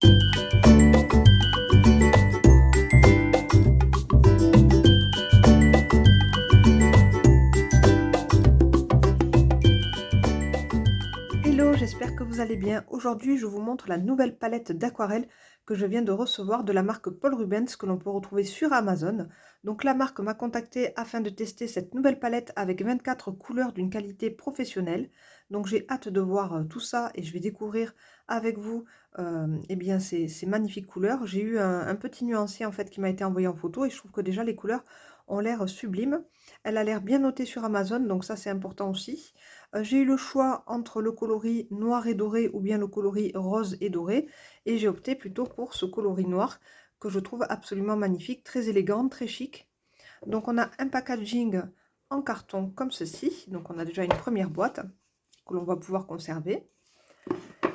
Hello, j'espère que vous allez bien. Aujourd'hui, je vous montre la nouvelle palette d'aquarelle que je viens de recevoir de la marque Paul Rubens que l'on peut retrouver sur Amazon. Donc la marque m'a contacté afin de tester cette nouvelle palette avec 24 couleurs d'une qualité professionnelle. Donc j'ai hâte de voir tout ça et je vais découvrir avec vous eh bien ces magnifiques couleurs. J'ai eu un petit nuancier en fait qui m'a été envoyé en photo et je trouve que déjà les couleurs ont l'air sublimes. Elle a l'air bien notée sur Amazon, donc ça c'est important aussi. J'ai eu le choix entre le coloris noir et doré ou bien le coloris rose et doré et j'ai opté plutôt pour ce coloris noir que je trouve absolument magnifique, très élégant, très chic. Donc on a un packaging en carton comme ceci, donc on a déjà une première boîte que l'on va pouvoir conserver.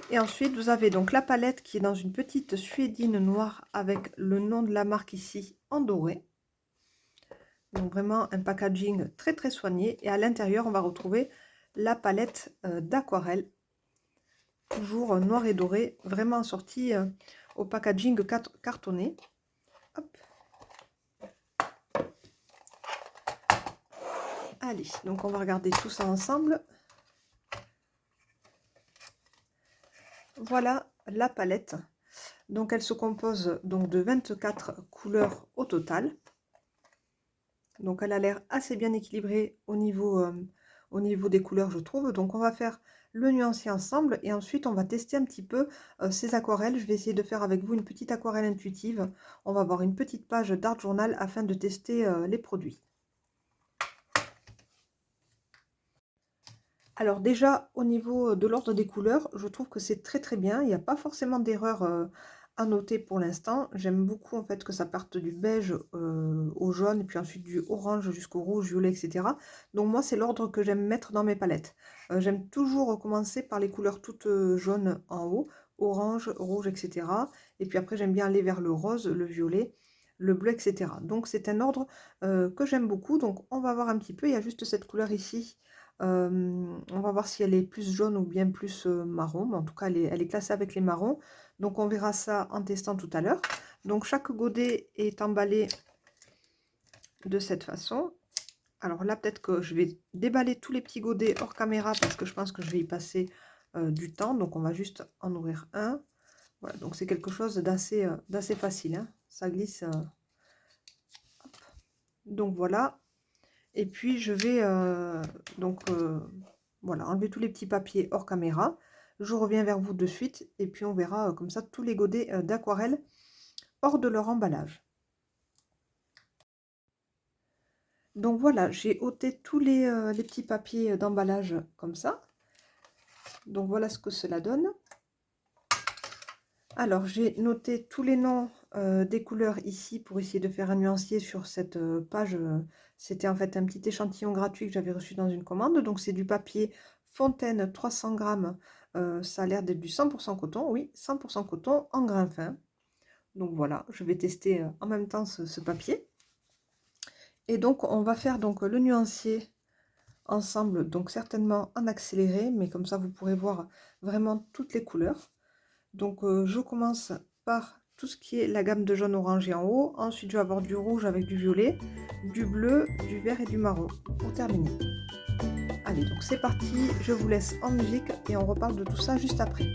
Et ensuite vous avez donc la palette qui est dans une petite suédine noire avec le nom de la marque ici en doré. Donc vraiment un packaging très très soigné et à l'intérieur on va retrouver la palette d'aquarelle, toujours noir et doré, vraiment assortie au packaging cartonné. Hop. Allez, donc on va regarder tout ça ensemble. Voilà la palette. Donc elle se compose donc de 24 couleurs au total. Donc elle a l'air assez bien équilibrée au niveau des couleurs, je trouve. Donc on va faire le nuancier ensemble et ensuite on va tester un petit peu ces aquarelles. Je vais essayer de faire avec vous une petite aquarelle intuitive. On va avoir une petite page d'art journal afin de tester les produits. Alors déjà au niveau de l'ordre des couleurs, je trouve que c'est très très bien. Il n'y a pas forcément d'erreur à noter pour l'instant. J'aime beaucoup en fait que ça parte du beige au jaune et puis ensuite du orange jusqu'au rouge, violet, etc. Donc moi c'est l'ordre que j'aime mettre dans mes palettes. J'aime toujours commencer par les couleurs toutes jaunes en haut, orange, rouge, etc. Et puis après j'aime bien aller vers le rose, le violet, le bleu, etc. Donc c'est un ordre que j'aime beaucoup. Donc on va voir un petit peu, il y a juste cette couleur ici. On va voir si elle est plus jaune ou bien plus marron, mais en tout cas elle est classée avec les marrons. Donc on verra ça en testant tout à l'heure. Donc chaque godet est emballé de cette façon. Alors là peut-être que je vais déballer tous les petits godets hors caméra parce que je pense que je vais y passer du temps. Donc on va juste en ouvrir un. Voilà, donc c'est quelque chose d'assez facile, hein. Ça glisse. Donc voilà. Et puis je vais voilà, enlever tous les petits papiers hors caméra. Je reviens vers vous de suite et puis on verra comme ça tous les godets d'aquarelle hors de leur emballage. Donc voilà, j'ai ôté tous les petits papiers d'emballage comme ça. Donc voilà ce que cela donne. Alors j'ai noté tous les noms des couleurs ici pour essayer de faire un nuancier sur cette page. C'était en fait un petit échantillon gratuit que j'avais reçu dans une commande. Donc c'est du papier Fontaine 300 grammes. Ça a l'air d'être du 100% coton. Oui, 100% coton en grain fin. Donc voilà, je vais tester en même temps ce papier. Et donc on va faire donc le nuancier ensemble, donc certainement en accéléré, mais comme ça vous pourrez voir vraiment toutes les couleurs. Donc je commence par tout ce qui est la gamme de jaune orangé en haut. Ensuite je vais avoir du rouge avec du violet, du bleu, du vert et du marron pour terminer. Allez, donc c'est parti, je vous laisse en musique et on reparle de tout ça juste après.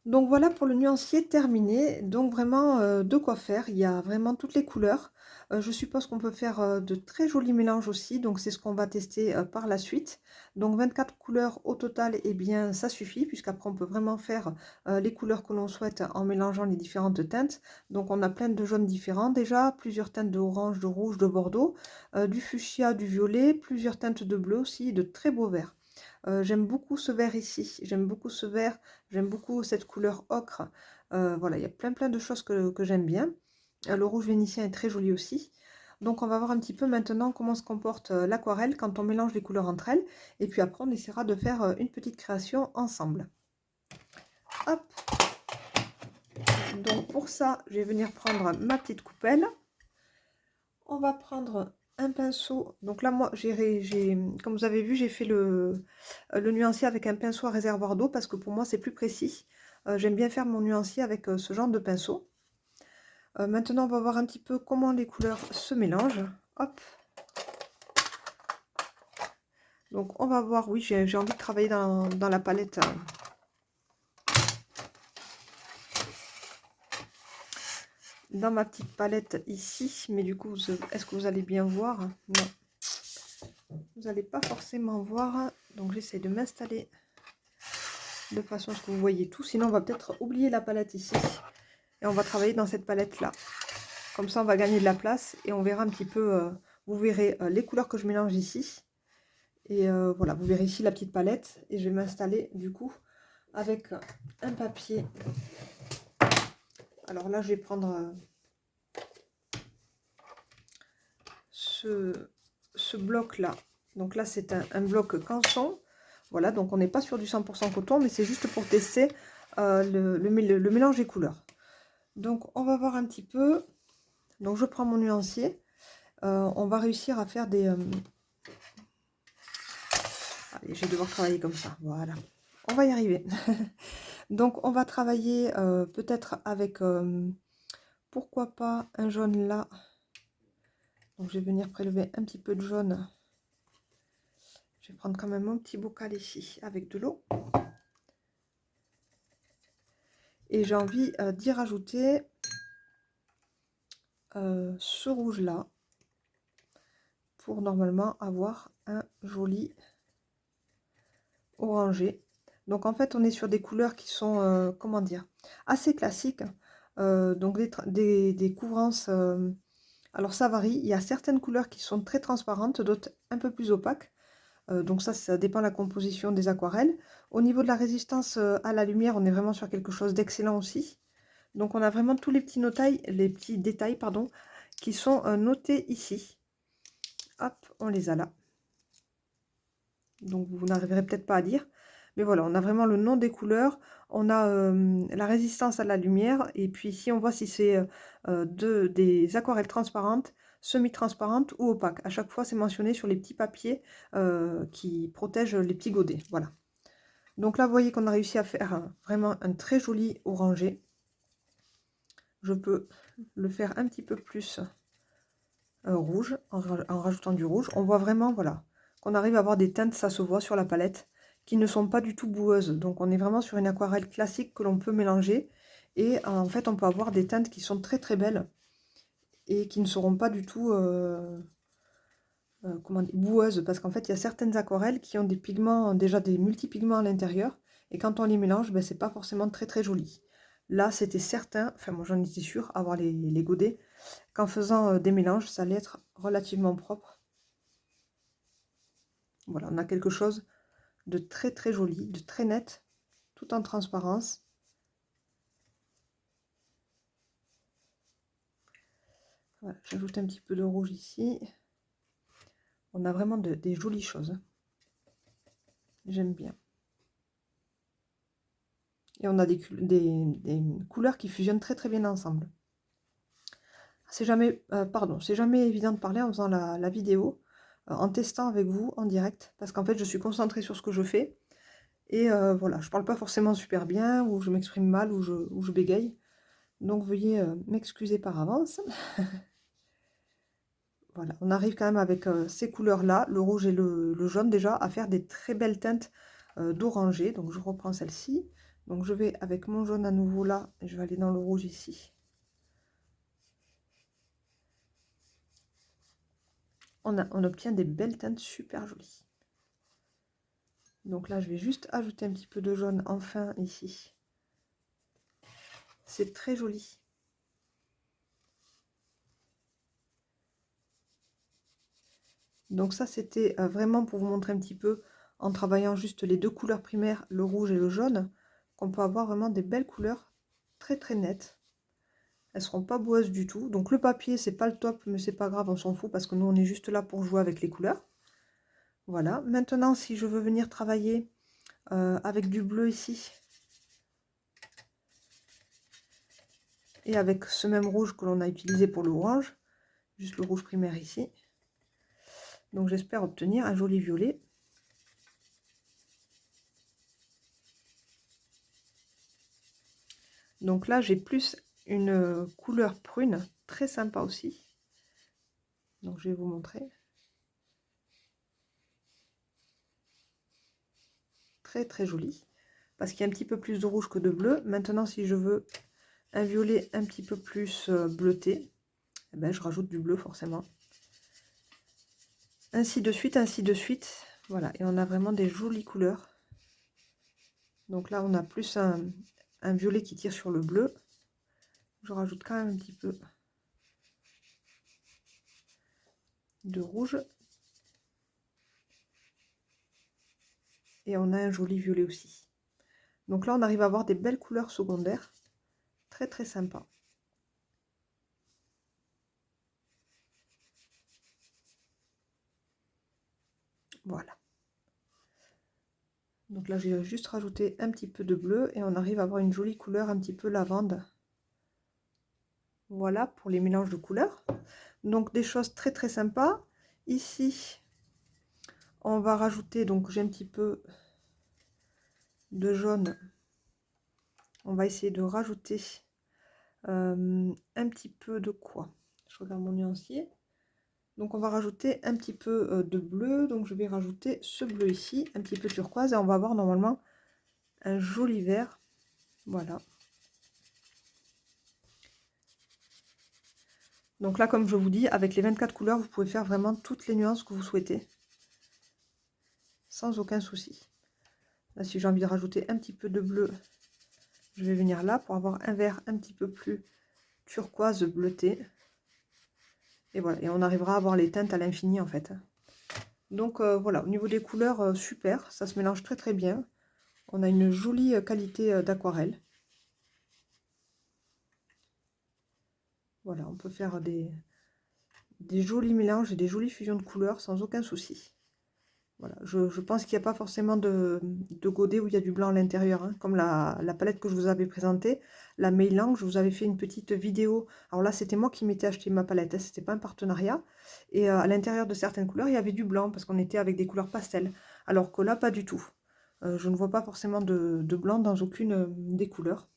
Donc voilà pour le nuancier terminé. Donc vraiment de quoi faire. Il y a vraiment toutes les couleurs. Je suppose qu'on peut faire de très jolis mélanges aussi. Donc c'est ce qu'on va tester par la suite. Donc 24 couleurs au total, et bien ça suffit puisqu'après on peut vraiment faire les couleurs que l'on souhaite en mélangeant les différentes teintes. Donc on a plein de jaunes différents déjà, plusieurs teintes de orange, de rouge, de bordeaux, du fuchsia, du violet, plusieurs teintes de bleu aussi, de très beaux verts. J'aime beaucoup ce vert ici, j'aime beaucoup ce vert, j'aime beaucoup cette couleur ocre. Voilà, il y a plein de choses que j'aime bien. Le rouge vénitien est très joli aussi. Donc on va voir un petit peu maintenant comment se comporte l'aquarelle quand on mélange les couleurs entre elles. Et puis après on essaiera de faire une petite création ensemble. Hop. Donc pour ça, je vais venir prendre ma petite coupelle. On va prendre un pinceau. Donc là, moi, comme vous avez vu, j'ai fait le nuancier avec un pinceau à réservoir d'eau parce que pour moi, c'est plus précis. J'aime bien faire mon nuancier avec ce genre de pinceau. Maintenant, on va voir un petit peu comment les couleurs se mélangent. Hop. Donc, on va voir, oui, j'ai envie de travailler dans la palette. Dans ma petite palette ici. Mais du coup, est-ce que vous allez bien voir? Non. Vous n'allez pas forcément voir. Donc, j'essaie de m'installer de façon à ce que vous voyez tout. Sinon, on va peut-être oublier la palette ici. Et on va travailler dans cette palette-là. Comme ça, on va gagner de la place. Et on verra un petit peu, vous verrez les couleurs que je mélange ici. Et voilà, vous verrez ici la petite palette. Et je vais m'installer du coup avec un papier. Alors là, je vais prendre ce bloc-là. Donc là, c'est un bloc canson. Voilà, donc on n'est pas sur du 100% coton, mais c'est juste pour tester le mélange des couleurs. Donc on va voir un petit peu. Donc je prends mon nuancier. On va réussir à faire des... Allez, je vais devoir travailler comme ça. Voilà. On va y arriver. Donc on va travailler peut-être avec... pourquoi pas un jaune là. Donc je vais venir prélever un petit peu de jaune. Je vais prendre quand même mon petit bocal ici avec de l'eau. Et j'ai envie d'y rajouter ce rouge là. Pour normalement avoir un joli orangé. Donc en fait on est sur des couleurs qui sont, comment dire, assez classiques. Donc des couvrances, alors ça varie. Il y a certaines couleurs qui sont très transparentes, d'autres un peu plus opaques. Donc ça dépend de la composition des aquarelles. Au niveau de la résistance à la lumière, on est vraiment sur quelque chose d'excellent aussi. Donc on a vraiment tous les petits détails, pardon, qui sont notés ici. Hop, on les a là. Donc vous n'arriverez peut-être pas à lire. Mais voilà, on a vraiment le nom des couleurs, on a la résistance à la lumière, et puis ici on voit si c'est des aquarelles transparentes, semi-transparentes ou opaques. À chaque fois c'est mentionné sur les petits papiers qui protègent les petits godets. Voilà. Donc là vous voyez qu'on a réussi à faire vraiment un très joli orangé. Je peux le faire un petit peu plus rouge en rajoutant du rouge. On voit vraiment, voilà, qu'on arrive à avoir des teintes, ça se voit sur la palette, qui ne sont pas du tout boueuses. Donc on est vraiment sur une aquarelle classique que l'on peut mélanger. Et en fait, on peut avoir des teintes qui sont très belles et qui ne seront pas du tout comment dire, boueuses. Parce qu'en fait, il y a certaines aquarelles qui ont des pigments, déjà des multipigments à l'intérieur. Et quand on les mélange, ben, c'est pas forcément très joli. Là, c'était certain, enfin moi j'en étais sûre, avoir les godets, qu'en faisant des mélanges, ça allait être relativement propre. Voilà, on a quelque chose de très joli, de très net, tout en transparence. Voilà, j'ajoute un petit peu de rouge ici. On a vraiment des jolies choses. J'aime bien. Et on a des couleurs qui fusionnent très bien ensemble. C'est jamais, c'est jamais évident de parler en faisant la vidéo, en testant avec vous en direct, parce qu'en fait je suis concentrée sur ce que je fais. Et voilà, je parle pas forcément super bien, ou je m'exprime mal, ou je bégaye. Donc veuillez m'excuser par avance. Voilà, on arrive quand même avec ces couleurs-là, le rouge et le jaune déjà, à faire des très belles teintes d'orangé. Donc je reprends celle-ci. Donc je vais avec mon jaune à nouveau là, et je vais aller dans le rouge ici. On obtient des belles teintes super jolies. Donc là, je vais juste ajouter un petit peu de jaune enfin ici. C'est très joli. Donc ça, c'était vraiment pour vous montrer un petit peu en travaillant juste les deux couleurs primaires, le rouge et le jaune, qu'on peut avoir vraiment des belles couleurs très très nettes. Elles seront pas boueuses du tout. Donc le papier, c'est pas le top, mais c'est pas grave, on s'en fout parce que nous, on est juste là pour jouer avec les couleurs. Voilà. Maintenant, si je veux venir travailler avec du bleu ici, et avec ce même rouge que l'on a utilisé pour l'orange, juste le rouge primaire ici. Donc j'espère obtenir un joli violet. Donc là, j'ai plus une couleur prune, très sympa aussi. Donc je vais vous montrer. Très très joli. Parce qu'il y a un petit peu plus de rouge que de bleu. Maintenant, si je veux un violet un petit peu plus bleuté, eh ben, je rajoute du bleu forcément. Ainsi de suite, ainsi de suite. Voilà, et on a vraiment des jolies couleurs. Donc là, on a plus un violet qui tire sur le bleu. Je rajoute quand même un petit peu de rouge. Et on a un joli violet aussi. Donc là, on arrive à avoir des belles couleurs secondaires. Très très sympa. Voilà. Donc là, j'ai juste rajouté un petit peu de bleu et on arrive à avoir une jolie couleur un petit peu lavande. Voilà pour les mélanges de couleurs. Donc des choses très très sympas. Ici, on va rajouter, donc j'ai un petit peu de jaune. On va essayer de rajouter un petit peu de quoi? Je regarde mon nuancier. Donc on va rajouter un petit peu de bleu. Donc je vais rajouter ce bleu ici, un petit peu turquoise. Et on va avoir normalement un joli vert. Voilà. Donc là, comme je vous dis, avec les 24 couleurs, vous pouvez faire vraiment toutes les nuances que vous souhaitez. Sans aucun souci. Là, si j'ai envie de rajouter un petit peu de bleu, je vais venir là pour avoir un vert un petit peu plus turquoise bleuté. Et voilà, et on arrivera à avoir les teintes à l'infini en fait. Donc voilà, au niveau des couleurs, super, ça se mélange très très bien. On a une jolie qualité d'aquarelle. Voilà, on peut faire des jolis mélanges et des jolies fusions de couleurs sans aucun souci. Voilà, je pense qu'il n'y a pas forcément de godet où il y a du blanc à l'intérieur, hein, comme la palette que je vous avais présentée, la Meilang, je vous avais fait une petite vidéo. Alors là, c'était moi qui m'étais acheté ma palette, hein, c'était pas un partenariat. Et à l'intérieur de certaines couleurs, il y avait du blanc, parce qu'on était avec des couleurs pastel. Alors que là, pas du tout. Je ne vois pas forcément de blanc dans aucune des couleurs.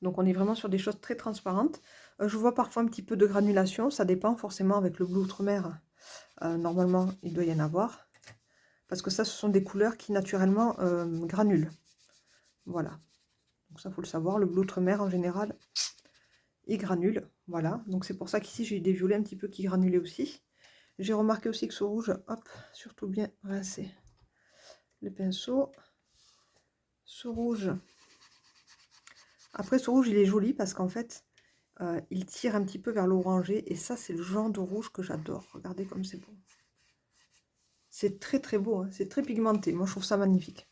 Donc on est vraiment sur des choses très transparentes. Je vois parfois un petit peu de granulation, ça dépend forcément avec le bleu outre-mer. Normalement, il doit y en avoir. Parce que ça, ce sont des couleurs qui naturellement granulent. Voilà. Donc ça, faut le savoir. Le bleu outre-mer, en général, il granule. Voilà. Donc c'est pour ça qu'ici, j'ai des violets un petit peu qui granulaient aussi. J'ai remarqué aussi que ce rouge, hop, surtout bien rincer le pinceau. Ce rouge. Après, ce rouge, il est joli parce qu'en fait, il tire un petit peu vers l'orangé. Et ça, c'est le genre de rouge que j'adore. Regardez comme c'est beau. C'est très très beau, hein. C'est très pigmenté. Moi, je trouve ça magnifique.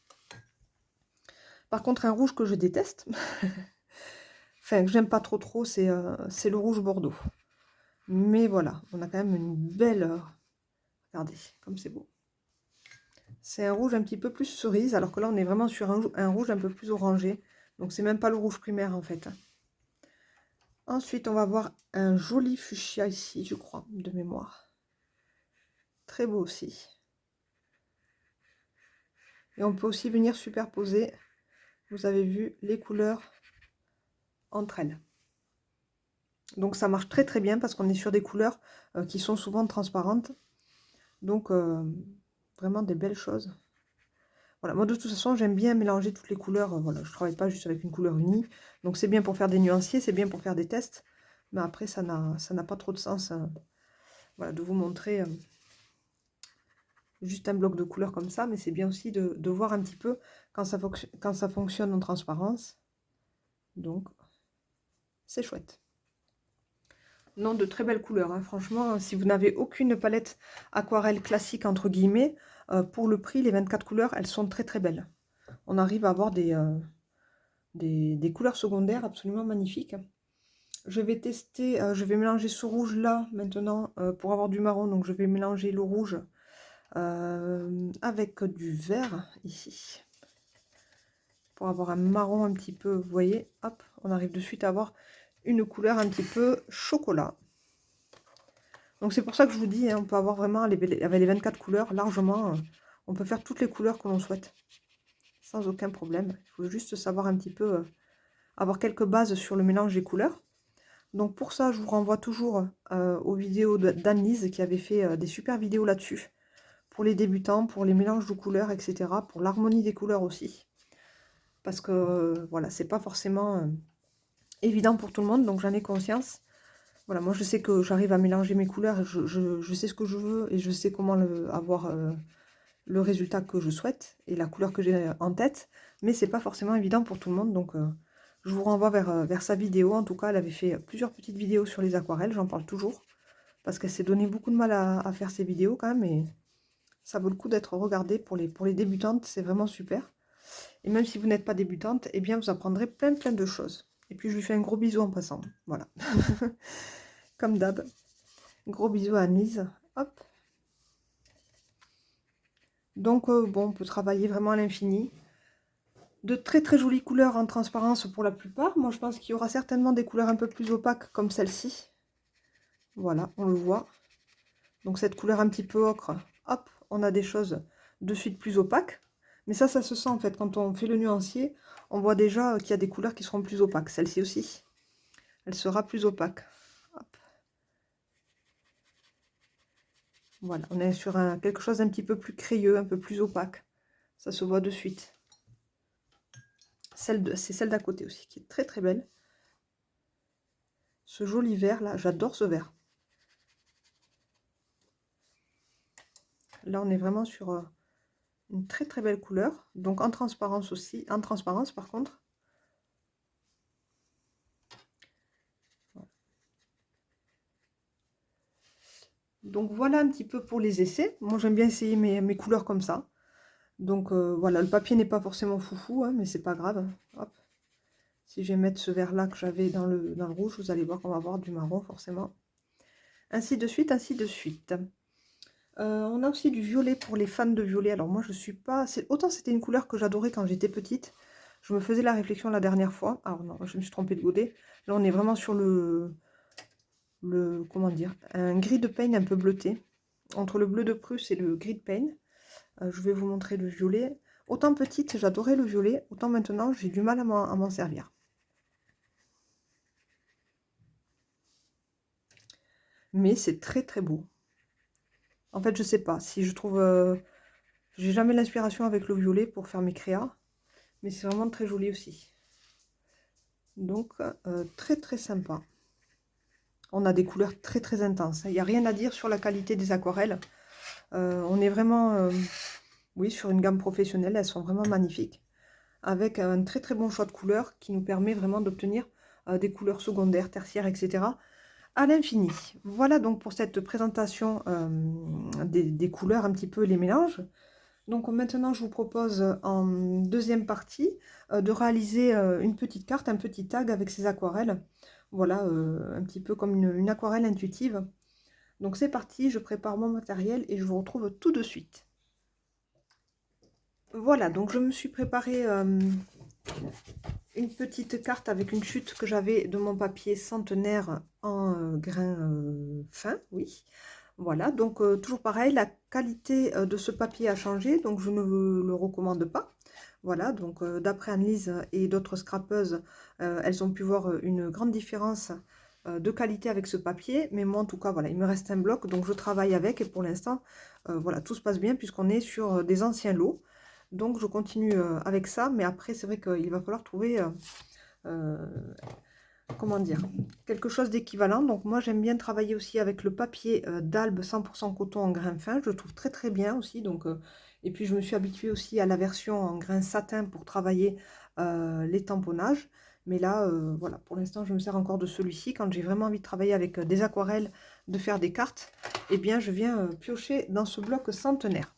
Par contre, un rouge que je déteste, enfin, que j'aime pas trop trop, c'est le rouge bordeaux. Mais voilà, on a quand même une belle... regardez, comme c'est beau. C'est un rouge un petit peu plus cerise, alors que là, on est vraiment sur un rouge un peu plus orangé. Donc, c'est même pas le rouge primaire, en fait. Ensuite, on va voir un joli fuchsia ici, je crois, de mémoire. Très beau aussi. Et on peut aussi venir superposer, vous avez vu, les couleurs entre elles. Donc ça marche très très bien parce qu'on est sur des couleurs qui sont souvent transparentes. Donc vraiment des belles choses. Voilà, moi de toute façon j'aime bien mélanger toutes les couleurs. Voilà, je travaille pas juste avec une couleur unie. Donc c'est bien pour faire des nuanciers, c'est bien pour faire des tests. Mais après ça n'a pas trop de sens voilà, de vous montrer juste un bloc de couleurs comme ça. Mais c'est bien aussi de voir un petit peu quand ça fonctionne en transparence. Donc c'est chouette. Non, de très belles couleurs, hein. Franchement, si vous n'avez aucune palette aquarelle classique, entre guillemets, Pour le prix, les 24 couleurs, elles sont très très belles. On arrive à avoir des couleurs secondaires absolument magnifiques. Je vais tester, je vais mélanger ce rouge là maintenant pour avoir du marron. Donc je vais mélanger le rouge avec du vert ici. Pour avoir un marron un petit peu, vous voyez, hop, on arrive de suite à avoir une couleur un petit peu chocolat. Donc c'est pour ça que je vous dis, hein, on peut avoir vraiment, avec les 24 couleurs, largement, on peut faire toutes les couleurs que l'on souhaite. Sans aucun problème. Il faut juste savoir un petit peu, avoir quelques bases sur le mélange des couleurs. Donc pour ça, je vous renvoie toujours aux vidéos d'Anne-Lise qui avait fait des super vidéos là-dessus. Pour les débutants, pour les mélanges de couleurs, etc. Pour l'harmonie des couleurs aussi. Parce que, voilà, c'est pas forcément évident pour tout le monde, donc j'en ai conscience. Voilà, moi je sais que j'arrive à mélanger mes couleurs, je sais ce que je veux et je sais comment avoir le résultat que je souhaite et la couleur que j'ai en tête, mais c'est pas forcément évident pour tout le monde, donc je vous renvoie vers sa vidéo. En tout cas, elle avait fait plusieurs petites vidéos sur les aquarelles, j'en parle toujours, parce qu'elle s'est donné beaucoup de mal à faire ces vidéos quand même, et ça vaut le coup d'être regardé pour les débutantes, c'est vraiment super. Et même si vous n'êtes pas débutante, eh bien vous apprendrez plein de choses. Et puis je lui fais un gros bisou en passant, voilà. Comme d'hab. Gros bisous à Anne-Lise. Hop. Donc bon, on peut travailler vraiment à l'infini. De très jolies couleurs en transparence pour la plupart. Moi je pense qu'il y aura certainement des couleurs un peu plus opaques comme celle-ci. Voilà, on le voit. Donc cette couleur un petit peu ocre, hop, on a des choses de suite plus opaques. Mais ça se sent en fait. Quand on fait le nuancier, on voit déjà qu'il y a des couleurs qui seront plus opaques. Celle-ci aussi, elle sera plus opaque. Hop. Voilà, on est sur quelque chose d'un petit peu plus crayeux, un peu plus opaque. Ça se voit de suite. C'est celle d'à côté aussi, qui est très belle. Ce joli vert là, j'adore ce vert. Là, on est vraiment sur une très belle couleur. Donc en transparence aussi, en transparence par contre. Donc voilà un petit peu pour les essais. Moi j'aime bien essayer mes couleurs comme ça. Donc voilà, le papier n'est pas forcément foufou, hein, mais c'est pas grave. Hop. Si je vais mettre ce vert là que j'avais dans le rouge, vous allez voir qu'on va avoir du marron forcément. Ainsi de suite, ainsi de suite. On a aussi du violet pour les fans de violet. Alors moi je suis pas... Autant c'était une couleur que j'adorais quand j'étais petite. Je me faisais la réflexion la dernière fois. Alors non, je me suis trompée de godet. Là on est vraiment sur comment dire, un gris de Payne un peu bleuté. Entre le bleu de Prusse et le gris de Payne. Je vais vous montrer le violet. Autant petite, j'adorais le violet. Autant maintenant, j'ai du mal à m'en servir. Mais c'est très beau. En fait, je sais pas. Si je trouve... j'ai jamais l'inspiration avec le violet pour faire mes créas. Mais c'est vraiment très joli aussi. Donc, très sympa. On a des couleurs très intenses. Il n'y a rien à dire sur la qualité des aquarelles. On est vraiment... oui, sur une gamme professionnelle, elles sont vraiment magnifiques. Avec un très bon choix de couleurs qui nous permet vraiment d'obtenir des couleurs secondaires, tertiaires, etc. à l'infini. Voilà donc pour cette présentation des couleurs, un petit peu les mélanges. Donc maintenant, je vous propose en deuxième partie de réaliser une petite carte, un petit tag avec ces aquarelles. Voilà, un petit peu comme une aquarelle intuitive. Donc c'est parti, je prépare mon matériel et je vous retrouve tout de suite. Voilà, donc je me suis préparé une petite carte avec une chute que j'avais de mon papier centenaire en grain fin, oui. Voilà, donc toujours pareil, la qualité de ce papier a changé, donc je ne le recommande pas. Voilà, donc d'après Anne-Lise et d'autres scrapeuses, elles ont pu voir une grande différence de qualité avec ce papier. Mais moi, en tout cas, voilà, il me reste un bloc, donc je travaille avec. Et pour l'instant, voilà, tout se passe bien puisqu'on est sur des anciens lots. Donc je continue avec ça, mais après, c'est vrai qu'il va falloir trouver... comment dire, quelque chose d'équivalent. Donc moi j'aime bien travailler aussi avec le papier d'Albe 100% coton en grain fin, je le trouve très bien aussi. Donc et puis je me suis habituée aussi à la version en grain satin pour travailler les tamponnages. Mais là voilà, pour l'instant je me sers encore de celui-ci. Quand j'ai vraiment envie de travailler avec des aquarelles, de faire des cartes, et eh bien je viens piocher dans ce bloc centenaire.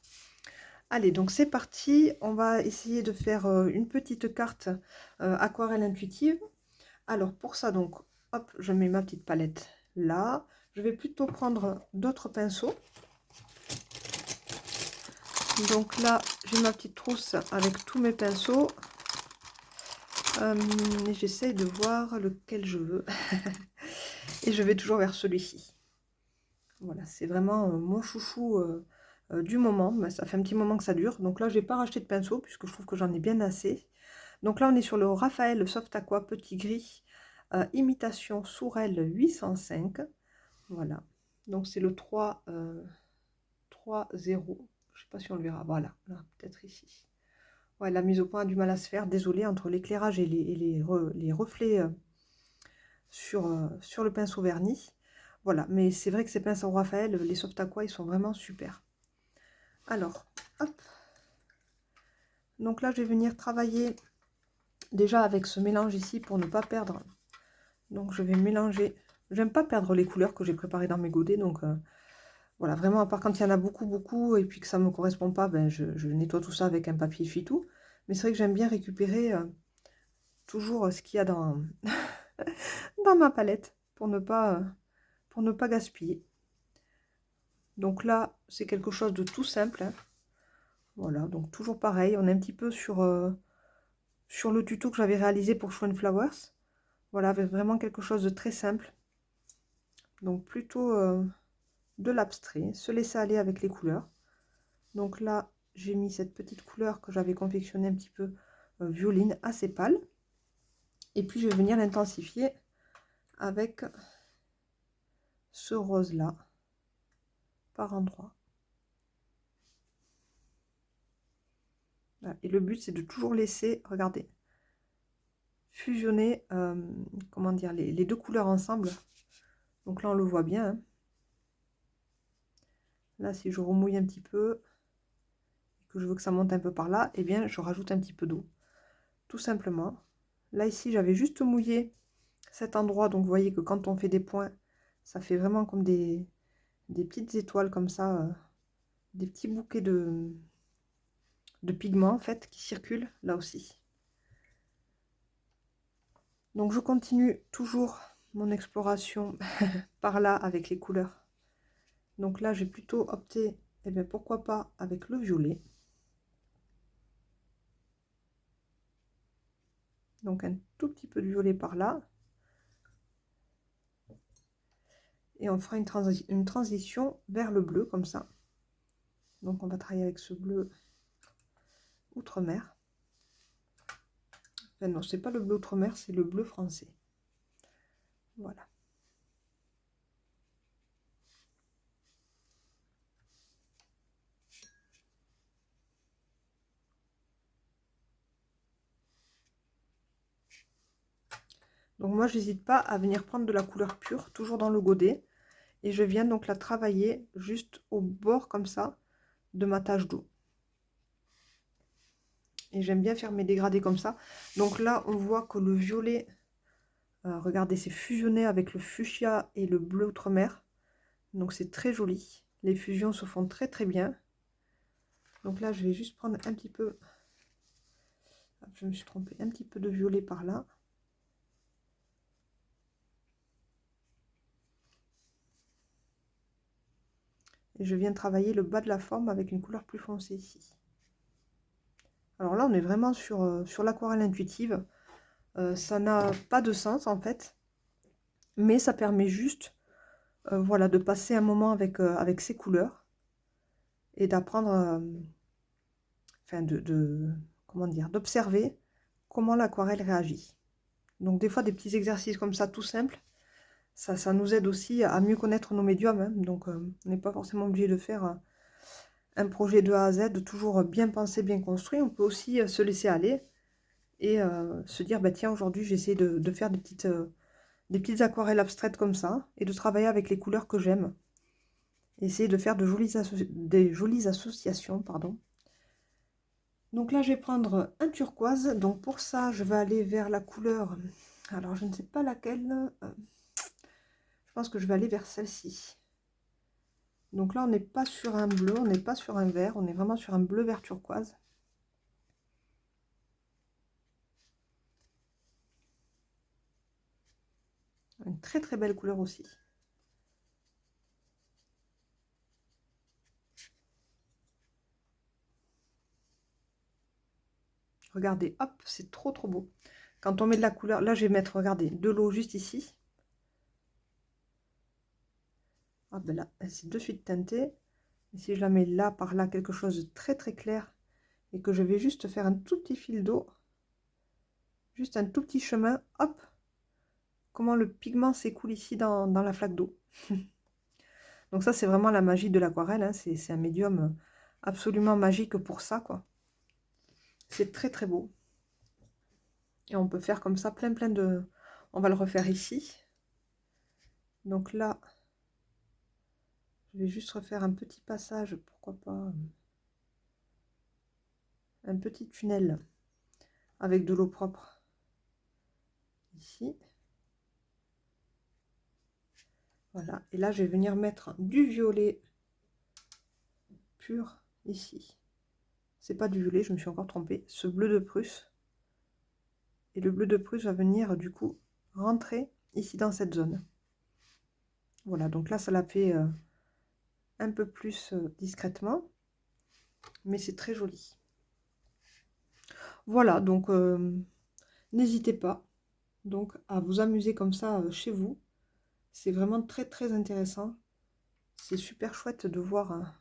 Allez, donc c'est parti. On va essayer de faire une petite carte aquarelle intuitive. Alors pour ça, donc, hop, je mets ma petite palette là. Je vais plutôt prendre d'autres pinceaux. Donc là, j'ai ma petite trousse avec tous mes pinceaux. J'essaye de voir lequel je veux. Et je vais toujours vers celui-ci. Voilà, c'est vraiment mon chouchou du moment. Ben, ça fait un petit moment que ça dure. Donc là, je n'ai pas racheté de pinceau puisque je trouve que j'en ai bien assez. Donc là, on est sur le Raphaël Soft Aqua Petit Gris Imitation Sourel 805. Voilà. Donc c'est le 3-0. Je ne sais pas si on le verra. Voilà, là, peut-être ici. Ouais, la mise au point a du mal à se faire. Désolée, entre l'éclairage et les reflets sur le pinceau vernis. Voilà, mais c'est vrai que ces pinceaux Raphaël, les Soft Aqua, ils sont vraiment super. Alors, hop. Donc là, je vais venir travailler déjà avec ce mélange ici pour ne pas perdre. Donc je vais mélanger. J'aime pas perdre les couleurs que j'ai préparées dans mes godets. Donc voilà, vraiment, à part quand il y en a beaucoup et puis que ça ne me correspond pas, ben, je nettoie tout ça avec un papier essuie-tout. Mais c'est vrai que j'aime bien récupérer toujours ce qu'il y a dans, dans ma palette pour ne pas gaspiller. Donc là, c'est quelque chose de tout simple, hein. Voilà, donc toujours pareil. On est un petit peu sur le tuto que j'avais réalisé pour Schwan Flowers. Voilà, avec vraiment quelque chose de très simple. Donc plutôt de l'abstrait, se laisser aller avec les couleurs. Donc là, j'ai mis cette petite couleur que j'avais confectionnée un petit peu violine, assez pâle. Et puis, je vais venir l'intensifier avec ce rose-là, par endroits. Voilà. Et le but, c'est de toujours laisser, regardez, fusionner, comment dire, les deux couleurs ensemble. Donc là, on le voit bien, hein. Là, si je remouille un petit peu, que je veux que ça monte un peu par là, eh bien, je rajoute un petit peu d'eau. Tout simplement. Là, ici, j'avais juste mouillé cet endroit. Donc, vous voyez que quand on fait des points, ça fait vraiment comme des petites étoiles comme ça. Des petits bouquets de pigments, en fait, qui circulent là aussi. Donc, je continue toujours mon exploration par là avec les couleurs. Donc là, j'ai plutôt opté, eh bien, pourquoi pas avec le violet. Donc un tout petit peu de violet par là. Et on fera une transition vers le bleu, comme ça. Donc on va travailler avec ce bleu outre-mer. Enfin non, c'est pas le bleu outre-mer, c'est le bleu français. Voilà. Donc moi, j'hésite pas à venir prendre de la couleur pure, toujours dans le godet. Et je viens donc la travailler juste au bord comme ça de ma tache d'eau. Et j'aime bien faire mes dégradés comme ça. Donc là, on voit que le violet, regardez, c'est fusionné avec le fuchsia et le bleu outre-mer. Donc c'est très joli. Les fusions se font très très bien. Donc là, je vais juste prendre un petit peu, je me suis trompée, un petit peu de violet par là. Et je viens travailler le bas de la forme avec une couleur plus foncée ici. Alors là, on est vraiment sur l'aquarelle intuitive. Ça n'a pas de sens en fait, mais ça permet juste voilà, de passer un moment avec ces couleurs et d'apprendre, enfin comment dire, d'observer comment l'aquarelle réagit. Donc des fois, des petits exercices comme ça, tout simples, ça nous aide aussi à mieux connaître nos médiums, hein. Donc on n'est pas forcément obligé de faire un projet de A à Z, toujours bien pensé, bien construit. On peut aussi se laisser aller et se dire, bah, tiens, aujourd'hui, j'essaie de faire des petites aquarelles abstraites comme ça et de travailler avec les couleurs que j'aime. Essayer de faire des jolies associations, pardon. Donc là, je vais prendre un turquoise. Donc pour ça, je vais aller vers la couleur, alors je ne sais pas laquelle, je pense que je vais aller vers celle-ci. Donc là, on n'est pas sur un bleu, on n'est pas sur un vert, on est vraiment sur un bleu vert turquoise. Une très très belle couleur aussi. Regardez, hop, c'est trop trop beau. Quand on met de la couleur, là je vais mettre, regardez, de l'eau juste ici. Ah ben là, c'est de suite teinté. Et si je la mets là, par là, quelque chose de très très clair, et que je vais juste faire un tout petit fil d'eau, juste un tout petit chemin, hop, comment le pigment s'écoule ici dans la flaque d'eau. Donc ça, c'est vraiment la magie de l'aquarelle, hein. C'est un médium absolument magique pour ça, quoi. C'est très très beau. Et on peut faire comme ça plein plein de... On va le refaire ici. Donc là, je vais juste refaire un petit passage, pourquoi pas un petit tunnel avec de l'eau propre ici. Voilà, et là je vais venir mettre du violet pur ici. C'est pas du violet, je me suis encore trompée, ce bleu de Prusse. Et le bleu de Prusse va venir du coup rentrer ici dans cette zone. Voilà, donc là ça l'a fait un peu plus discrètement, mais c'est très joli. Voilà, donc n'hésitez pas donc à vous amuser comme ça chez vous. C'est vraiment très très intéressant. C'est super chouette de voir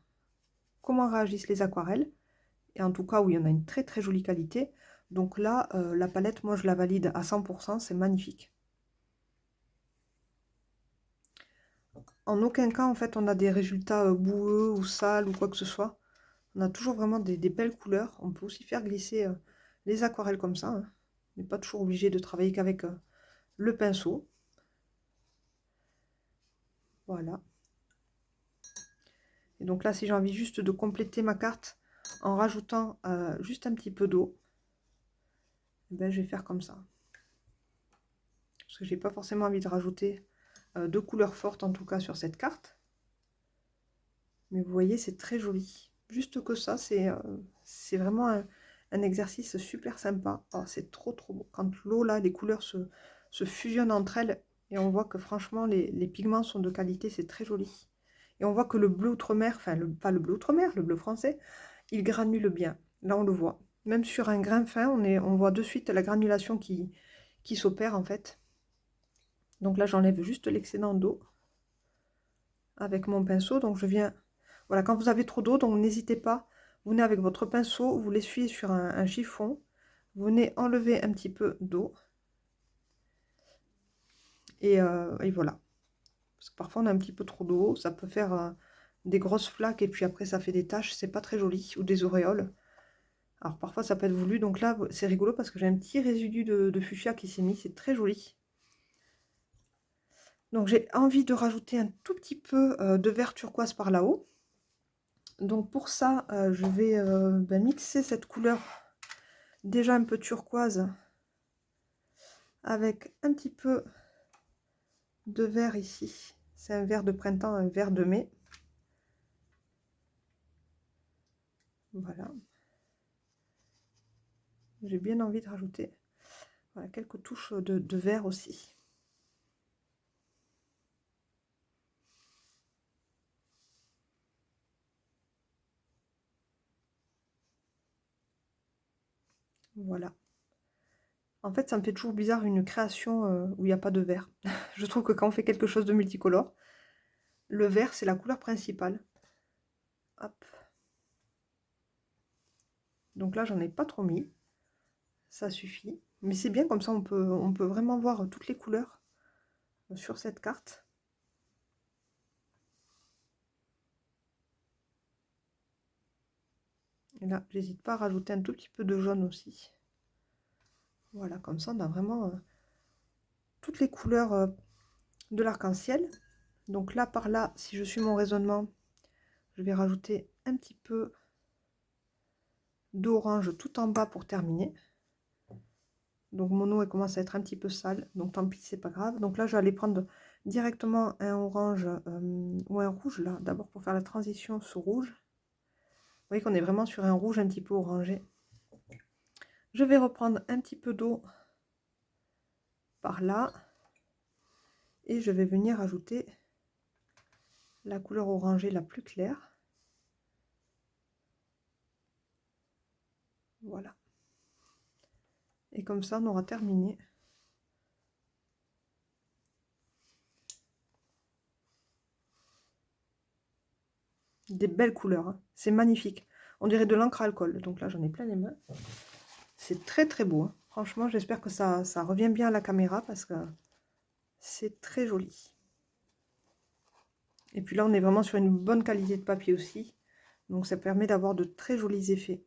comment réagissent les aquarelles. Et en tout cas, oui, on a une très très jolie qualité. Donc là, la palette, moi je la valide à 100%, c'est magnifique. En aucun cas, en fait, on a des résultats boueux ou sales ou quoi que ce soit. On a toujours vraiment des belles couleurs. On peut aussi faire glisser les aquarelles comme ça, hein. On n'est pas toujours obligé de travailler qu'avec le pinceau. Voilà. Et donc là, si j'ai envie juste de compléter ma carte en rajoutant juste un petit peu d'eau, ben, je vais faire comme ça. Parce que j'ai pas forcément envie de rajouter de couleurs fortes, en tout cas sur cette carte. Mais vous voyez, c'est très joli. Juste que ça, c'est vraiment un exercice super sympa. Oh, c'est trop trop beau. Quand l'eau, là, les couleurs se fusionnent entre elles, et on voit que franchement, les pigments sont de qualité, c'est très joli. Et on voit que le bleu outre-mer, enfin, pas le bleu outre-mer, le bleu français, il granule bien. Là, on le voit. Même sur un grain fin, on voit de suite la granulation qui s'opère, en fait. Donc là, j'enlève juste l'excédent d'eau avec mon pinceau. Donc je viens... Voilà, quand vous avez trop d'eau, donc n'hésitez pas. Vous venez avec votre pinceau, vous l'essuyez sur un chiffon. Vous venez enlever un petit peu d'eau. Et voilà. Parce que parfois, on a un petit peu trop d'eau. Ça peut faire des grosses flaques et puis après, ça fait des taches. C'est pas très joli. Ou des auréoles. Alors parfois, ça peut être voulu. Donc là, c'est rigolo parce que j'ai un petit résidu de fuchsia qui s'est mis. C'est très joli. Donc j'ai envie de rajouter un tout petit peu de vert turquoise par là-haut. Donc pour ça, je vais mixer cette couleur déjà un peu turquoise avec un petit peu de vert ici. C'est un vert de printemps, un vert de mai. Voilà. J'ai bien envie de rajouter voilà, quelques touches de vert aussi. Voilà. En fait, ça me fait toujours bizarre une création où il n'y a pas de vert. Je trouve que quand on fait quelque chose de multicolore, le vert, c'est la couleur principale. Hop. Donc là, j'en ai pas trop mis. Ça suffit. Mais c'est bien, comme ça, on peut vraiment voir toutes les couleurs sur cette carte. Et là, j'hésite pas à rajouter un tout petit peu de jaune aussi. Voilà, comme ça, on a vraiment toutes les couleurs de l'arc-en-ciel. Donc là, par là, si je suis mon raisonnement, je vais rajouter un petit peu d'orange tout en bas pour terminer. Donc mon eau, elle commence à être un petit peu sale, donc tant pis, c'est pas grave. Donc là, je vais aller prendre directement un orange ou un rouge, là, d'abord pour faire la transition sur rouge. Vous voyez qu'on est vraiment sur un rouge un petit peu orangé. Je vais reprendre un petit peu d'eau par là. Et je vais venir ajouter la couleur orangée la plus claire. Voilà. Et comme ça, on aura terminé. Des belles couleurs, hein. C'est magnifique. On dirait de l'encre à alcool. Donc là, j'en ai plein les mains. C'est très très beau, hein. Franchement, j'espère que ça revient bien à la caméra parce que c'est très joli. Et puis là, on est vraiment sur une bonne qualité de papier aussi. Donc ça permet d'avoir de très jolis effets.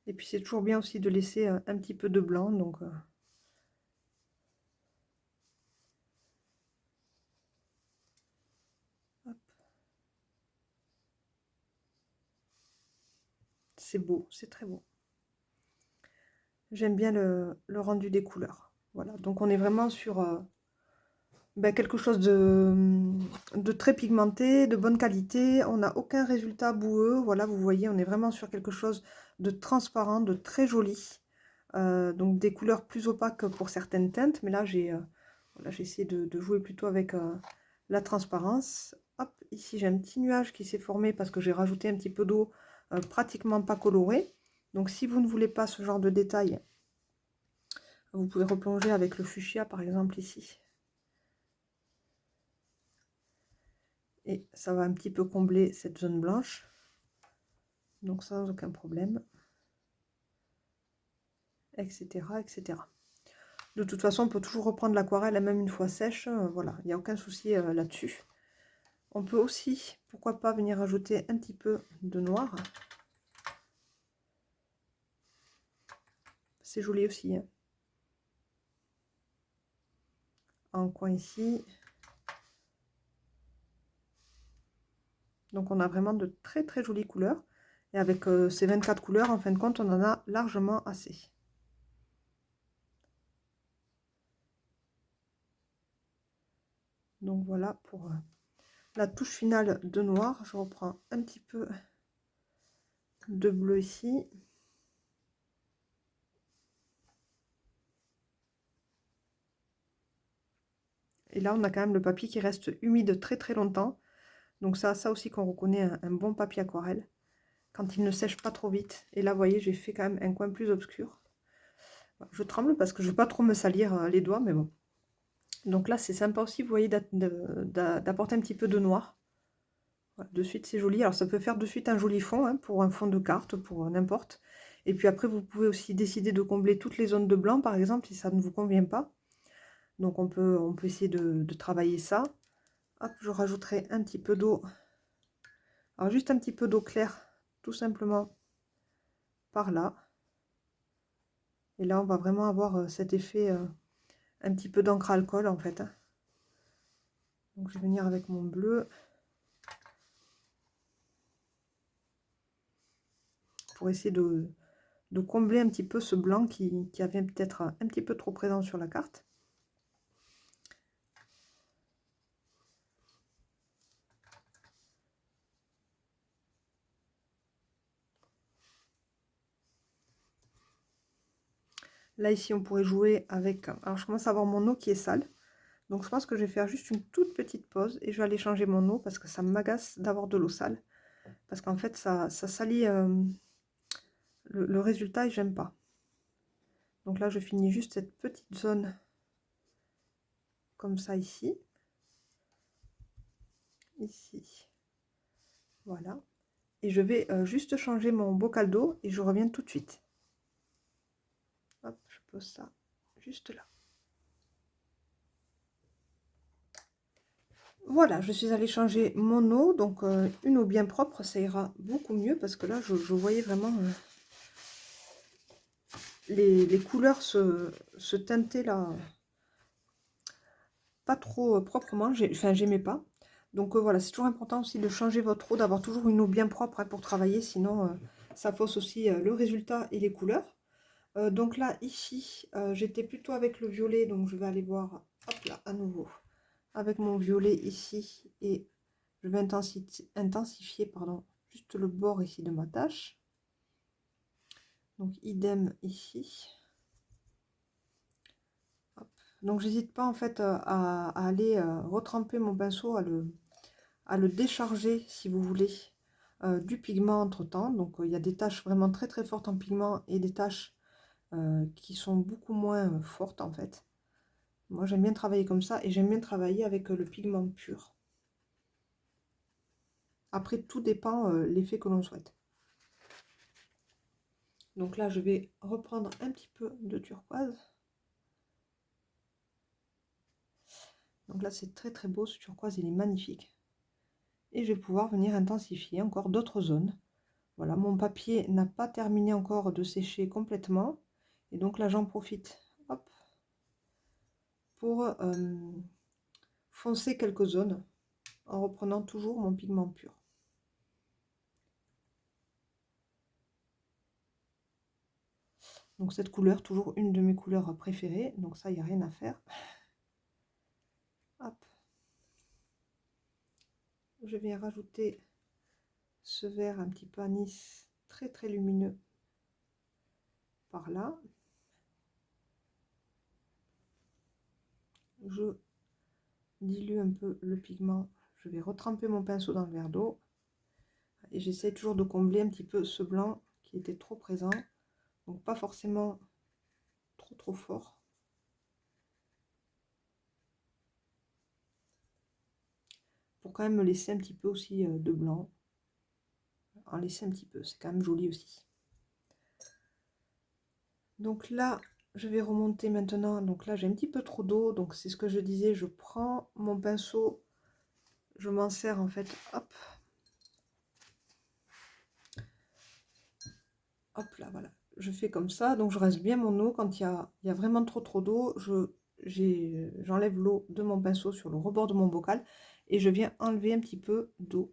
Et puis c'est toujours bien aussi de laisser un petit peu de blanc. Donc c'est beau, c'est très beau. J'aime bien le rendu des couleurs. Voilà, donc on est vraiment sur quelque chose de très pigmenté, de bonne qualité. On n'a aucun résultat boueux. Voilà, vous voyez, on est vraiment sur quelque chose de transparent, de très joli. Donc des couleurs plus opaques pour certaines teintes, mais là voilà, j'ai essayé de jouer plutôt avec la transparence. Hop, ici j'ai un petit nuage qui s'est formé parce que j'ai rajouté un petit peu d'eau pratiquement pas colorée. Donc si vous ne voulez pas ce genre de détails, vous pouvez replonger avec le fuchsia par exemple ici. Et ça va un petit peu combler cette zone blanche. Donc sans aucun problème. Etc. etc. De toute façon, on peut toujours reprendre l'aquarelle, même une fois sèche. Voilà, il n'y a aucun souci là-dessus. On peut aussi, pourquoi pas, venir ajouter un petit peu de noir. C'est joli aussi, hein. En coin ici. Donc on a vraiment de très très jolies couleurs. Et avec ces 24 couleurs, en fin de compte, on en a largement assez. Donc voilà pour la touche finale de noir. Je reprends un petit peu de bleu ici. Et là, on a quand même le papier qui reste humide très très longtemps. Donc ça aussi qu'on reconnaît un bon papier aquarelle. Quand il ne sèche pas trop vite. Et là, vous voyez, j'ai fait quand même un coin plus obscur. Je tremble parce que je ne veux pas trop me salir les doigts, mais bon. Donc là, c'est sympa aussi, vous voyez, d'apporter un petit peu de noir. Voilà, de suite, c'est joli. Alors, ça peut faire de suite un joli fond, hein, pour un fond de carte, pour n'importe. Et puis après, vous pouvez aussi décider de combler toutes les zones de blanc, par exemple, si ça ne vous convient pas. Donc, on peut essayer de travailler ça. Hop, je rajouterai un petit peu d'eau. Alors, juste un petit peu d'eau claire, tout simplement, par là. Et là, on va vraiment avoir cet effet un petit peu d'encre à alcool, en fait, hein. Donc, je vais venir avec mon bleu. Pour essayer de combler un petit peu ce blanc qui avait peut-être un petit peu trop présent sur la carte. Là, ici, on pourrait jouer avec... Alors, je commence à avoir mon eau qui est sale. Donc, je pense que je vais faire juste une toute petite pause. Et je vais aller changer mon eau parce que ça m'agace d'avoir de l'eau sale. Parce qu'en fait, ça salit le résultat et j'aime pas. Donc là, je finis juste cette petite zone comme ça ici. Ici. Voilà. Et je vais juste changer mon bocal d'eau et je reviens tout de suite. Hop, je pose ça juste là. Voilà, je suis allée changer mon eau, donc une eau bien propre, ça ira beaucoup mieux parce que là, je voyais vraiment les couleurs se teinter là, pas trop proprement, enfin j'aimais pas. Donc voilà, c'est toujours important aussi de changer votre eau, d'avoir toujours une eau bien propre, hein, pour travailler, sinon ça fausse aussi le résultat et les couleurs. Donc là, ici, j'étais plutôt avec le violet, donc je vais aller voir, hop là, à nouveau, avec mon violet ici, et je vais intensifier, pardon, juste le bord ici de ma tâche. Donc idem ici. Hop. Donc j'hésite pas en fait à aller retremper mon pinceau, à le décharger si vous voulez du pigment entre temps. Donc il y a des taches vraiment très très fortes en pigment et des taches qui sont beaucoup moins fortes en fait. Moi j'aime bien travailler comme ça et j'aime bien travailler avec le pigment pur. Après tout dépend l'effet que l'on souhaite. Donc là je vais reprendre un petit peu de turquoise. Donc là c'est très très beau, ce turquoise il est magnifique. Et je vais pouvoir venir intensifier encore d'autres zones. Voilà, mon papier n'a pas terminé encore de sécher complètement. Et donc là j'en profite, hop, pour foncer quelques zones en reprenant toujours mon pigment pur. Donc cette couleur, toujours une de mes couleurs préférées, donc ça, il n'y a rien à faire. Hop. Je viens rajouter ce vert un petit peu anis, très très lumineux, par là. Je dilue un peu le pigment, je vais retremper mon pinceau dans le verre d'eau. Et j'essaie toujours de combler un petit peu ce blanc qui était trop présent. Donc pas forcément trop fort. Pour quand même me laisser un petit peu aussi de blanc. En laisser un petit peu, c'est quand même joli aussi. Donc là, je vais remonter maintenant. Donc là, j'ai un petit peu trop d'eau. Donc c'est ce que je disais, je prends mon pinceau, je m'en sers en fait, hop. Hop là, voilà. Je fais comme ça, donc je reste bien mon eau. Quand il y a vraiment trop d'eau, j'enlève l'eau de mon pinceau sur le rebord de mon bocal et je viens enlever un petit peu d'eau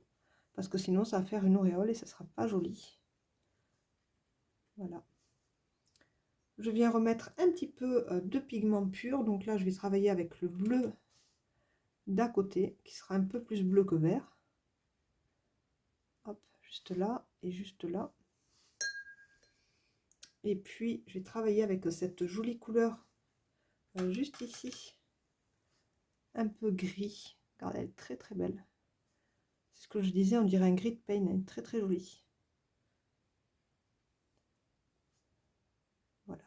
parce que sinon ça va faire une auréole et ça sera pas joli. Voilà. Je viens remettre un petit peu de pigment pur, donc là je vais travailler avec le bleu d'à côté qui sera un peu plus bleu que vert. Hop, juste là et juste là. Et puis je vais travailler avec cette jolie couleur juste ici, un peu gris. Regardez, elle est très très belle. C'est ce que je disais, on dirait un gris de paint, elle est très très jolie. Voilà.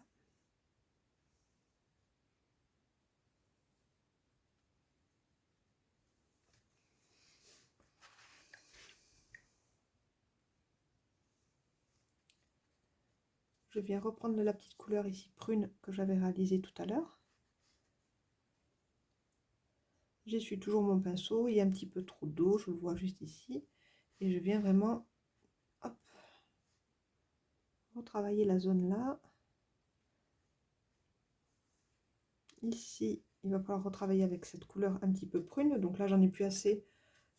Je viens reprendre la petite couleur ici prune que j'avais réalisée tout à l'heure. J'essuie toujours mon pinceau, il y a un petit peu trop d'eau, je le vois juste ici. Et je viens vraiment, hop, retravailler la zone là. Ici, il va falloir retravailler avec cette couleur un petit peu prune. Donc là, j'en ai plus assez.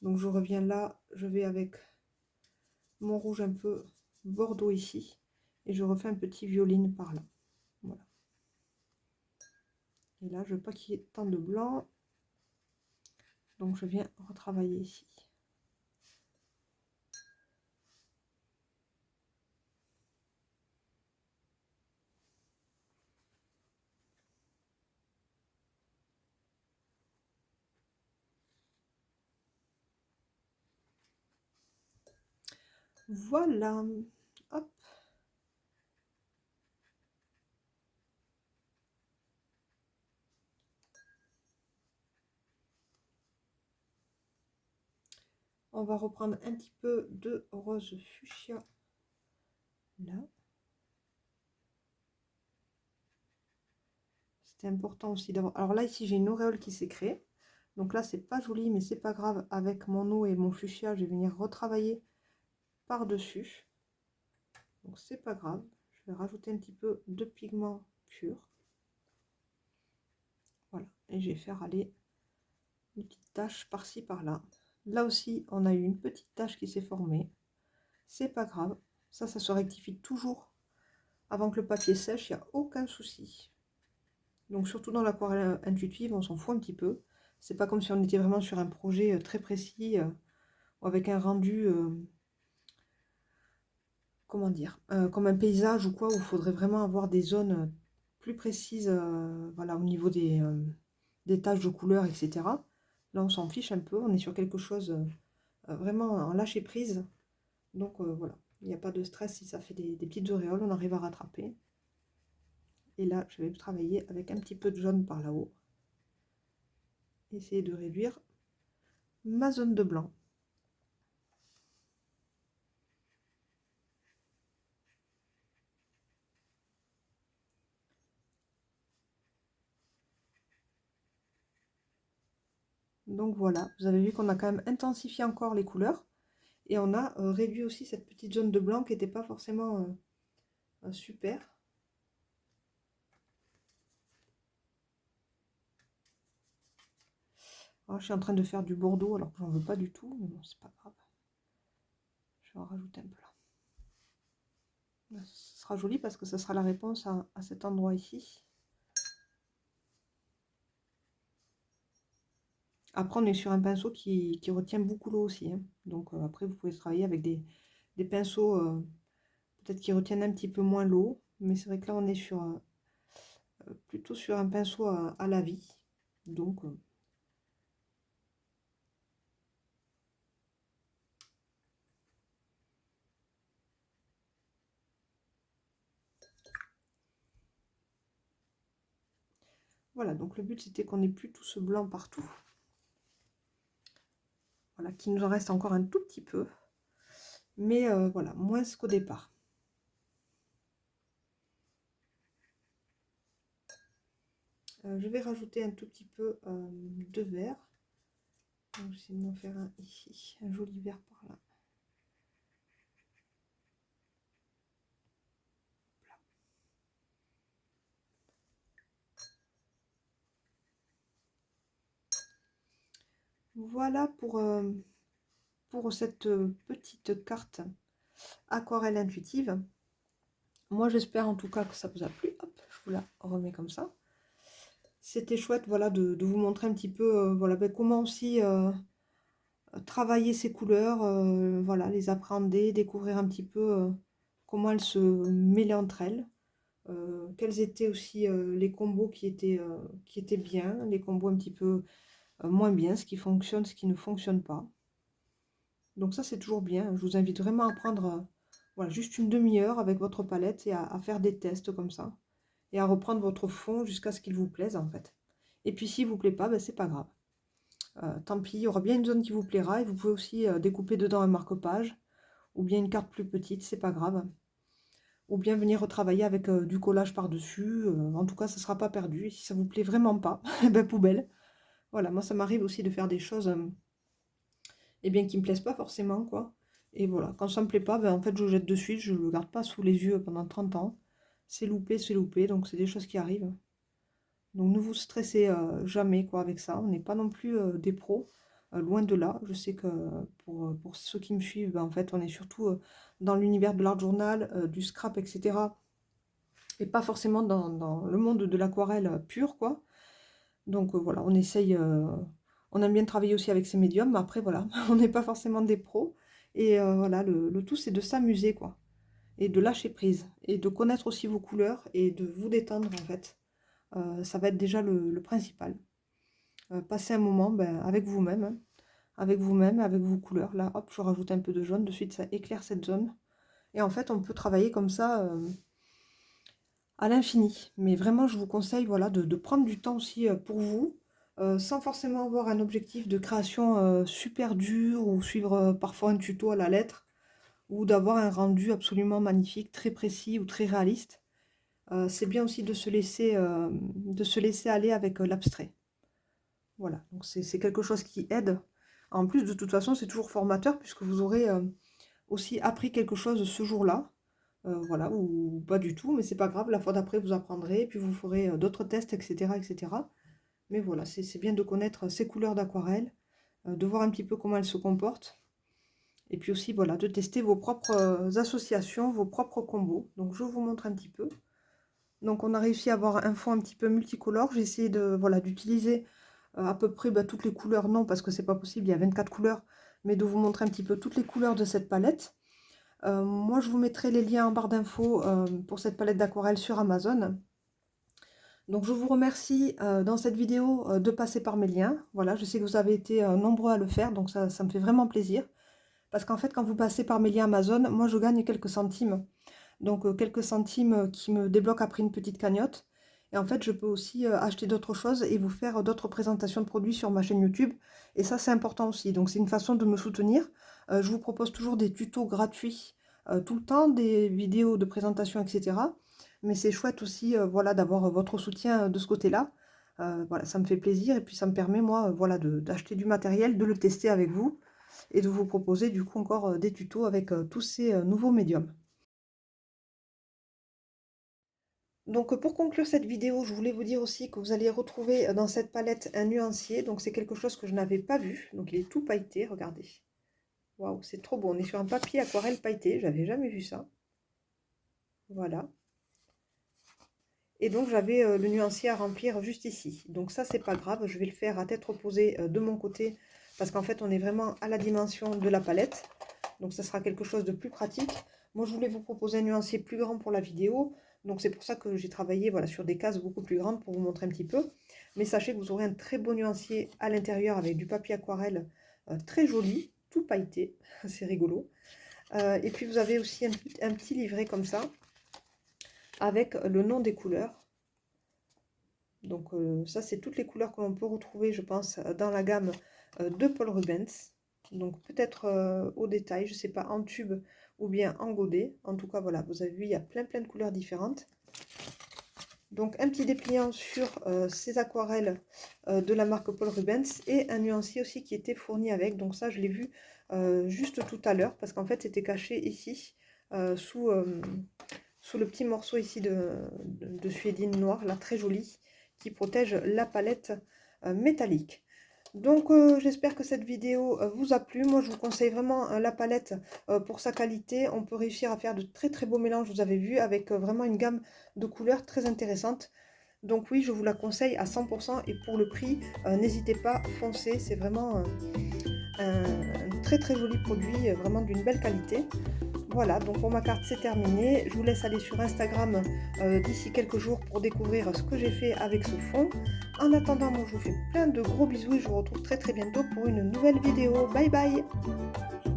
Donc je reviens là, je vais avec mon rouge un peu bordeaux ici. Et je refais un petit violine par là. Voilà. Et là, je veux pas qu'il y ait tant de blanc. Donc je viens retravailler ici. Voilà. Hop. On va reprendre un petit peu de rose fuchsia. Là. C'était important aussi d'avoir. Alors là, ici, j'ai une auréole qui s'est créée. Donc là, c'est pas joli, mais c'est pas grave. Avec mon eau et mon fuchsia, je vais venir retravailler par-dessus. Donc c'est pas grave. Je vais rajouter un petit peu de pigment pur. Voilà. Et je vais faire aller une petite tache par-ci, par-là. Là aussi, on a eu une petite tache qui s'est formée. C'est pas grave. Ça se rectifie toujours avant que le papier sèche, il n'y a aucun souci. Donc surtout dans l'aquarelle intuitive, on s'en fout un petit peu. C'est pas comme si on était vraiment sur un projet très précis, ou avec un rendu, comment dire, comme un paysage ou quoi, où il faudrait vraiment avoir des zones plus précises, voilà, au niveau des taches de couleur, etc. Là, on s'en fiche un peu, on est sur quelque chose vraiment en lâcher prise. Donc voilà, il n'y a pas de stress si ça fait des petites auréoles, on arrive à rattraper. Et là, je vais travailler avec un petit peu de jaune par là-haut. Essayer de réduire ma zone de blanc. Donc voilà, vous avez vu qu'on a quand même intensifié encore les couleurs. Et on a réduit aussi cette petite zone de blanc qui n'était pas forcément super. Alors, je suis en train de faire du bordeaux alors que j'en veux pas du tout, mais bon, c'est pas grave. Je vais en rajouter un peu là. Ce sera joli parce que ce sera la réponse à cet endroit ici. Après, on est sur un pinceau qui retient beaucoup l'eau aussi, hein. Donc après, vous pouvez travailler avec des pinceaux peut-être qui retiennent un petit peu moins l'eau. Mais c'est vrai que là, on est sur plutôt sur un pinceau à la vie. Donc voilà, donc le but c'était qu'on n'ait plus tout ce blanc partout. Voilà, qu'il nous en reste encore un tout petit peu. Mais voilà, moins qu'au départ. Je vais rajouter un tout petit peu de vert. Je vais essayer de m'en faire un ici, un joli vert par là. Voilà pour cette petite carte aquarelle intuitive. Moi j'espère en tout cas que ça vous a plu. Hop, je vous la remets comme ça. C'était chouette, voilà, de vous montrer un petit peu voilà, ben, comment aussi travailler ces couleurs, voilà, les appréhender, découvrir un petit peu comment elles se mêlaient entre elles. Quels étaient aussi les combos qui étaient bien, les combos un petit peu moins bien, ce qui fonctionne, ce qui ne fonctionne pas. Donc ça, c'est toujours bien. Je vous invite vraiment à prendre voilà, juste une demi-heure avec votre palette et à faire des tests comme ça. Et à reprendre votre fond jusqu'à ce qu'il vous plaise, en fait. Et puis, s'il ne vous plaît pas, ben, c'est pas grave. Tant pis, il y aura bien une zone qui vous plaira. Et vous pouvez aussi découper dedans un marque-page ou bien une carte plus petite, c'est pas grave. Ou bien venir retravailler avec du collage par-dessus. En tout cas, ça ne sera pas perdu. Et si ça vous plaît vraiment pas, ben poubelle. Voilà, moi ça m'arrive aussi de faire des choses eh bien, qui me plaisent pas forcément, quoi. Et voilà, quand ça me plaît pas, ben, en fait, je le jette de suite. Je le garde pas sous les yeux pendant 30 ans. C'est loupé, donc c'est des choses qui arrivent. Donc ne vous stressez jamais quoi avec ça. On n'est pas non plus des pros, loin de là. Je sais que pour ceux qui me suivent, ben, en fait, on est surtout dans l'univers de l'art journal, du scrap, etc. Et pas forcément dans le monde de l'aquarelle pure, quoi. Donc voilà, on essaye, on aime bien travailler aussi avec ces médiums, mais après voilà, on n'est pas forcément des pros. Et voilà, le tout c'est de s'amuser, quoi. Et de lâcher prise. Et de connaître aussi vos couleurs et de vous détendre, en fait. Ça va être déjà le principal. Passer un moment ben, avec vous-même, hein, avec vous-même, avec vos couleurs. Là, hop, je rajoute un peu de jaune, de suite ça éclaire cette zone. Et en fait, on peut travailler comme ça à l'infini. Mais vraiment, je vous conseille voilà, de prendre du temps aussi pour vous, sans forcément avoir un objectif de création super dur ou suivre parfois un tuto à la lettre, ou d'avoir un rendu absolument magnifique, très précis ou très réaliste. C'est bien aussi de se laisser aller avec l'abstrait. Voilà, donc c'est quelque chose qui aide. En plus, de toute façon, c'est toujours formateur puisque vous aurez aussi appris quelque chose ce jour-là. Voilà, ou pas du tout, mais c'est pas grave, la fois d'après, vous apprendrez, puis vous ferez d'autres tests, etc., etc. Mais voilà, c'est bien de connaître ces couleurs d'aquarelle, de voir un petit peu comment elles se comportent. Et puis aussi, voilà, de tester vos propres associations, vos propres combos. Donc je vous montre un petit peu. Donc on a réussi à avoir un fond un petit peu multicolore. J'ai essayé de, voilà, d'utiliser à peu près toutes les couleurs, non, parce que c'est pas possible, il y a 24 couleurs, mais de vous montrer un petit peu toutes les couleurs de cette palette. Moi, je vous mettrai les liens en barre d'infos pour cette palette d'aquarelle sur Amazon. Donc je vous remercie dans cette vidéo de passer par mes liens. Voilà, je sais que vous avez été nombreux à le faire, donc ça me fait vraiment plaisir. Parce qu'en fait, quand vous passez par mes liens Amazon, moi je gagne quelques centimes. Donc quelques centimes qui me débloquent après une petite cagnotte. Et en fait, je peux aussi acheter d'autres choses et vous faire d'autres présentations de produits sur ma chaîne YouTube. Et ça, c'est important aussi. Donc c'est une façon de me soutenir. Je vous propose toujours des tutos gratuits tout le temps, des vidéos de présentation, etc. Mais c'est chouette aussi voilà, d'avoir votre soutien de ce côté-là. Voilà, ça me fait plaisir et puis ça me permet, moi, voilà, d'acheter du matériel, de le tester avec vous et de vous proposer du coup encore des tutos avec tous ces nouveaux médiums. Donc pour conclure cette vidéo, je voulais vous dire aussi que vous allez retrouver dans cette palette un nuancier. Donc c'est quelque chose que je n'avais pas vu. Donc il est tout pailleté, regardez. Waouh, c'est trop beau. On est sur un papier aquarelle pailleté, j'avais jamais vu ça. Voilà. Et donc j'avais le nuancier à remplir juste ici. Donc ça, c'est pas grave, je vais le faire à tête reposée de mon côté. Parce qu'en fait, on est vraiment à la dimension de la palette. Donc ça sera quelque chose de plus pratique. Moi, je voulais vous proposer un nuancier plus grand pour la vidéo. Donc c'est pour ça que j'ai travaillé voilà, sur des cases beaucoup plus grandes pour vous montrer un petit peu. Mais sachez que vous aurez un très beau nuancier à l'intérieur avec du papier aquarelle très joli, tout pailleté. C'est rigolo. Et puis vous avez aussi un petit livret comme ça, avec le nom des couleurs. Donc ça, c'est toutes les couleurs que l'on peut retrouver, je pense, dans la gamme de Paul Rubens. Donc peut-être au détail, je ne sais pas, en tube ou bien en godet. En tout cas, voilà, vous avez vu, il y a plein de couleurs différentes. Donc un petit dépliant sur ces aquarelles de la marque Paul Rubens et un nuancier aussi qui était fourni avec. Donc ça, je l'ai vu juste tout à l'heure parce qu'en fait, c'était caché ici sous le petit morceau ici de suédine noire, là, très joli, qui protège la palette métallique. Donc j'espère que cette vidéo vous a plu. Moi je vous conseille vraiment la palette pour sa qualité. On peut réussir à faire de très beaux mélanges, vous avez vu, avec vraiment une gamme de couleurs très intéressante. Donc oui, je vous la conseille à 100% et pour le prix, n'hésitez pas, foncez. C'est vraiment un très joli produit, vraiment d'une belle qualité. Voilà, donc pour ma carte c'est terminé. Je vous laisse aller sur Instagram d'ici quelques jours pour découvrir ce que j'ai fait avec ce fond. En attendant, moi je vous fais plein de gros bisous et je vous retrouve très bientôt pour une nouvelle vidéo. Bye bye!